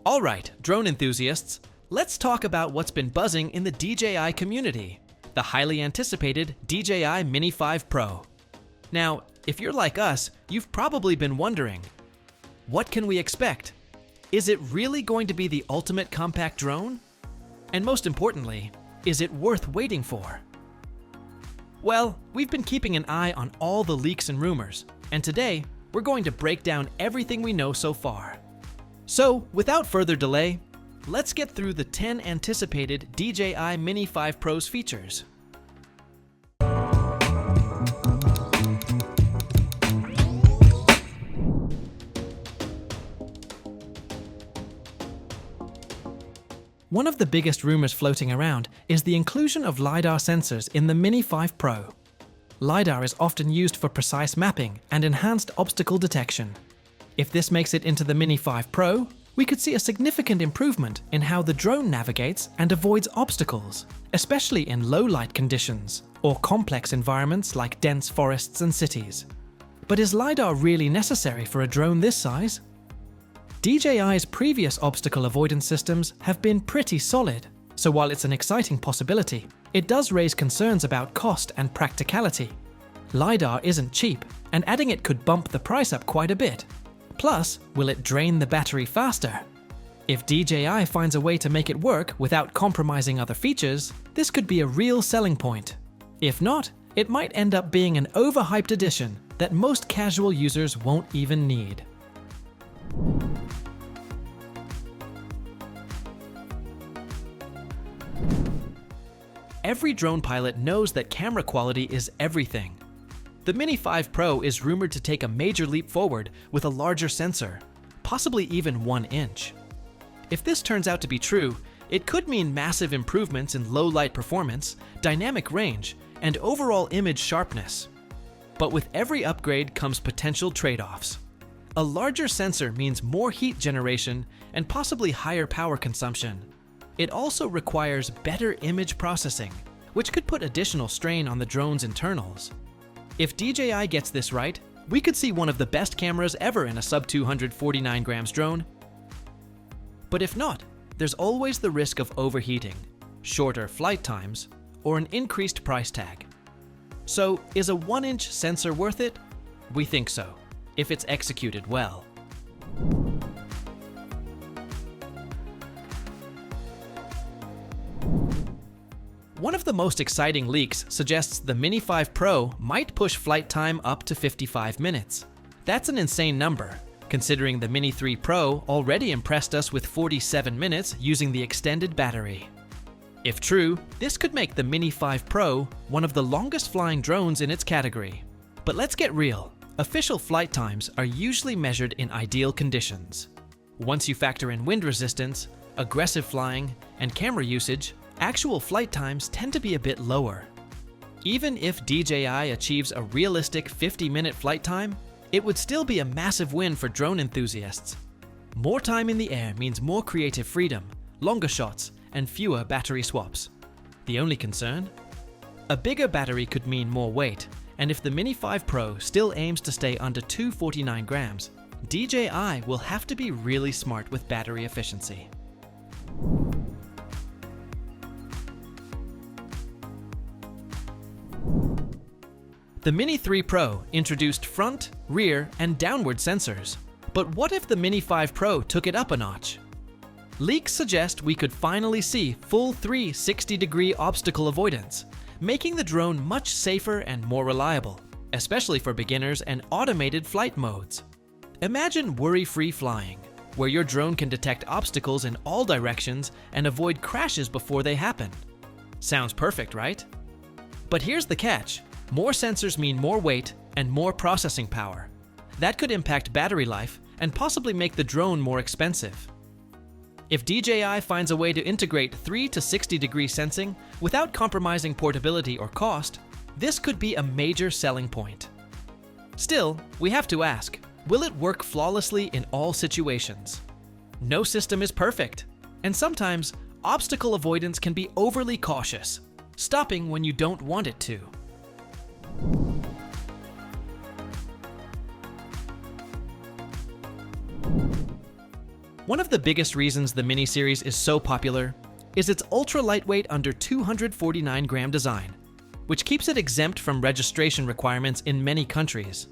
Alright, drone enthusiasts, let's talk about what's been buzzing in the DJI community, the highly anticipated DJI Mini 5 Pro. Now, if you're like us, you've probably been wondering, what can we expect? Is it really going to be the ultimate compact drone? And most importantly, is it worth waiting for? Well, we've been keeping an eye on all the leaks and rumors, and today we're going to break down everything we know so far. So, without further delay, let's get through the 10 anticipated DJI Mini 5 Pro's features. One of the biggest rumors floating around is the inclusion of LiDAR sensors in the Mini 5 Pro. LiDAR is often used for precise mapping and enhanced obstacle detection. If this makes it into the Mini 5 Pro, we could see a significant improvement in how the drone navigates and avoids obstacles, especially in low light conditions or complex environments like dense forests and cities. But is LiDAR really necessary for a drone this size? DJI's previous obstacle avoidance systems have been pretty solid, so while it's an exciting possibility, it does raise concerns about cost and practicality. LiDAR isn't cheap, and adding it could bump the price up quite a bit. Plus, will it drain the battery faster? If DJI finds a way to make it work without compromising other features, this could be a real selling point. If not, it might end up being an overhyped addition that most casual users won't even need. Every drone pilot knows that camera quality is everything. The Mini 5 Pro is rumored to take a major leap forward with a larger sensor, possibly even 1 inch. If this turns out to be true, it could mean massive improvements in low light performance, dynamic range, and overall image sharpness. But with every upgrade comes potential trade-offs. A larger sensor means more heat generation and possibly higher power consumption. It also requires better image processing, which could put additional strain on the drone's internals. If DJI gets this right, we could see one of the best cameras ever in a sub-249 grams drone. But if not, there's always the risk of overheating, shorter flight times, or an increased price tag. So, is a 1-inch sensor worth it? We think so, if it's executed well. One of the most exciting leaks suggests the Mini 5 Pro might push flight time up to 55 minutes. That's an insane number, considering the Mini 3 Pro already impressed us with 47 minutes using the extended battery. If true, this could make the Mini 5 Pro one of the longest flying drones in its category. But let's get real, official flight times are usually measured in ideal conditions. Once you factor in wind resistance, aggressive flying, and camera usage, actual flight times tend to be a bit lower. Even if DJI achieves a realistic 50-minute flight time, it would still be a massive win for drone enthusiasts. More time in the air means more creative freedom, longer shots, and fewer battery swaps. The only concern? A bigger battery could mean more weight, and if the Mini 5 Pro still aims to stay under 249 grams, DJI will have to be really smart with battery efficiency. The Mini 3 Pro introduced front, rear, and downward sensors. But what if the Mini 5 Pro took it up a notch? Leaks suggest we could finally see full 360-degree obstacle avoidance, making the drone much safer and more reliable, especially for beginners and automated flight modes. Imagine worry-free flying, where your drone can detect obstacles in all directions and avoid crashes before they happen. Sounds perfect, right? But here's the catch. More sensors mean more weight and more processing power. That could impact battery life and possibly make the drone more expensive. If DJI finds a way to integrate 3 to 60-degree sensing without compromising portability or cost, this could be a major selling point. Still, we have to ask, will it work flawlessly in all situations? No system is perfect, and sometimes obstacle avoidance can be overly cautious, stopping when you don't want it to. One of the biggest reasons the Mini series is so popular is its ultra-lightweight under 249-gram design, which keeps it exempt from registration requirements in many countries.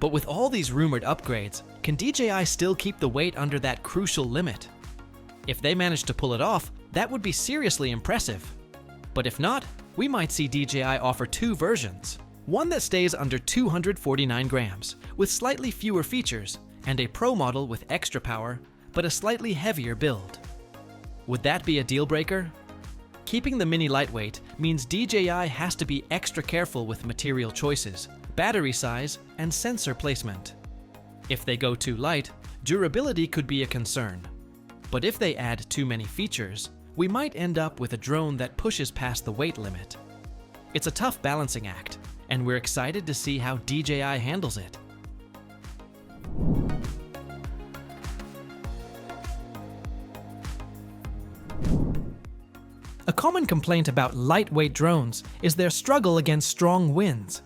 But with all these rumored upgrades, can DJI still keep the weight under that crucial limit? If they manage to pull it off, that would be seriously impressive. But if not, we might see DJI offer two versions. One that stays under 249 grams, with slightly fewer features, and a Pro model with extra power, but a slightly heavier build. Would that be a deal breaker? Keeping the Mini lightweight means DJI has to be extra careful with material choices, battery size, and sensor placement. If they go too light, durability could be a concern. But if they add too many features, we might end up with a drone that pushes past the weight limit. It's a tough balancing act, and we're excited to see how DJI handles it. A common complaint about lightweight drones is their struggle against strong winds.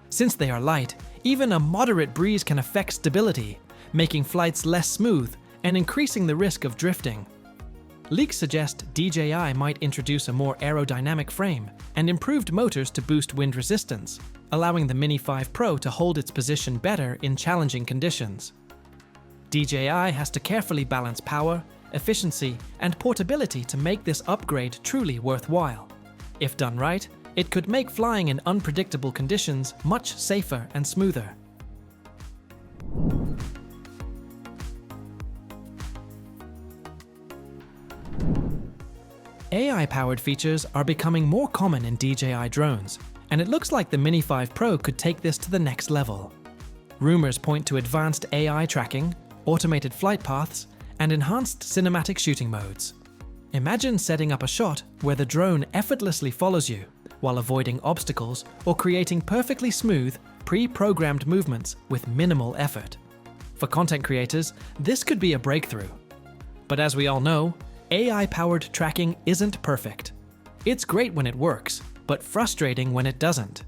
Since they are light, even a moderate breeze can affect stability, making flights less smooth and increasing the risk of drifting. Leaks suggest DJI might introduce a more aerodynamic frame and improved motors to boost wind resistance, allowing the Mini 5 Pro to hold its position better in challenging conditions. DJI has to carefully balance power, efficiency, and portability to make this upgrade truly worthwhile. If done right, it could make flying in unpredictable conditions much safer and smoother. AI-powered features are becoming more common in DJI drones, and it looks like the Mini 5 Pro could take this to the next level. Rumors point to advanced AI tracking, automated flight paths, and enhanced cinematic shooting modes. Imagine setting up a shot where the drone effortlessly follows you while avoiding obstacles or creating perfectly smooth, pre-programmed movements with minimal effort. For content creators, this could be a breakthrough. But as we all know, AI-powered tracking isn't perfect. It's great when it works, but frustrating when it doesn't.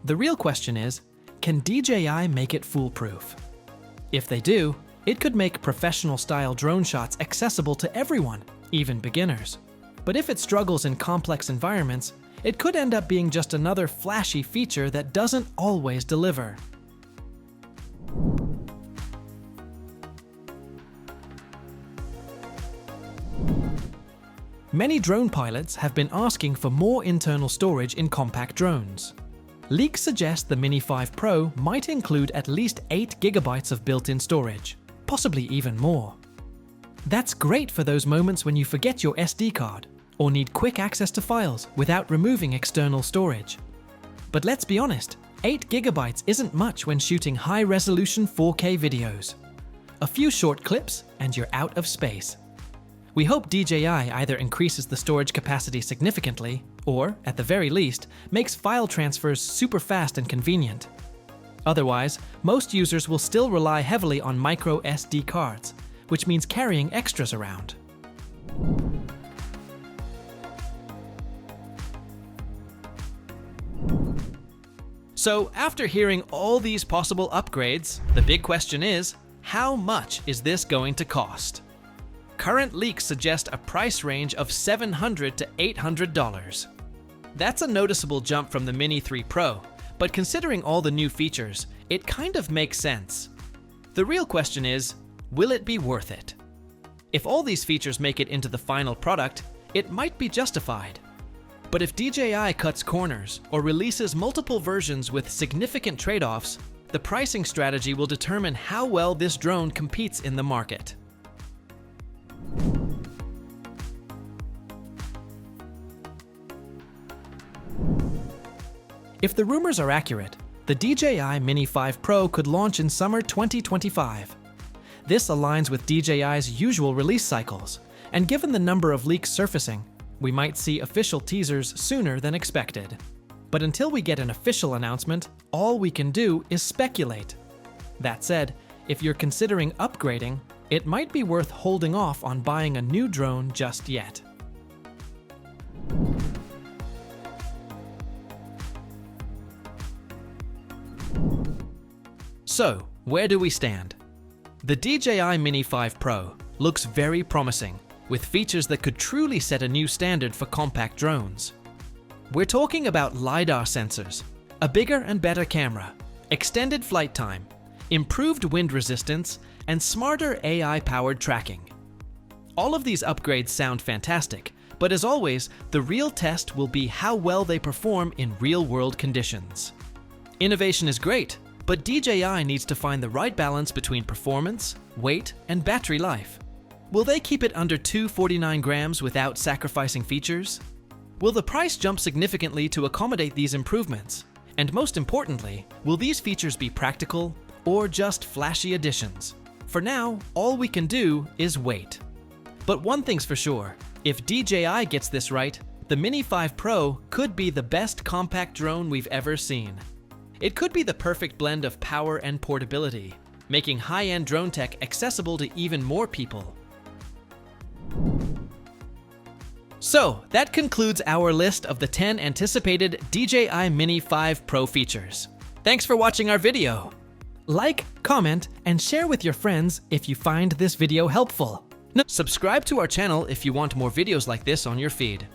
The real question is, can DJI make it foolproof? If they do, it could make professional-style drone shots accessible to everyone, even beginners. But if it struggles in complex environments, it could end up being just another flashy feature that doesn't always deliver. Many drone pilots have been asking for more internal storage in compact drones. Leaks suggest the Mini 5 Pro might include at least 8 GB of built-in storage, possibly even more. That's great for those moments when you forget your SD card or need quick access to files without removing external storage. But let's be honest, 8 GB isn't much when shooting high-resolution 4K videos. A few short clips and you're out of space. We hope DJI either increases the storage capacity significantly or, at the very least, makes file transfers super fast and convenient. Otherwise, most users will still rely heavily on micro SD cards, which means carrying extras around. So, after hearing all these possible upgrades, the big question is, how much is this going to cost? Current leaks suggest a price range of $700 to $800. That's a noticeable jump from the Mini 3 Pro, but considering all the new features, it kind of makes sense. The real question is, will it be worth it? If all these features make it into the final product, it might be justified. But if DJI cuts corners or releases multiple versions with significant trade-offs, the pricing strategy will determine how well this drone competes in the market. If the rumors are accurate, the DJI Mini 5 Pro could launch in summer 2025. This aligns with DJI's usual release cycles, and given the number of leaks surfacing, we might see official teasers sooner than expected. But until we get an official announcement, all we can do is speculate. That said, if you're considering upgrading, it might be worth holding off on buying a new drone just yet. So, where do we stand? The DJI Mini 5 Pro, looks very promising, with features that could truly set a new standard for compact drones. We're talking about LiDAR sensors, a bigger and better camera, extended flight time, improved wind resistance, and smarter AI-powered tracking. All of these upgrades sound fantastic, but as always, the real test will be how well they perform in real-world conditions. Innovation is great, but DJI needs to find the right balance between performance, weight, and battery life. Will they keep it under 249 grams without sacrificing features? Will the price jump significantly to accommodate these improvements? And most importantly, will these features be practical or just flashy additions? For now, all we can do is wait. But one thing's for sure, if DJI gets this right, the Mini 5 Pro could be the best compact drone we've ever seen. It could be the perfect blend of power and portability, making high-end drone tech accessible to even more people. So, that concludes our list of the 10 anticipated DJI Mini 5 Pro features. Thanks for watching our video. Like, comment, and share with your friends if you find this video helpful. Subscribe to our channel if you want more videos like this on your feed.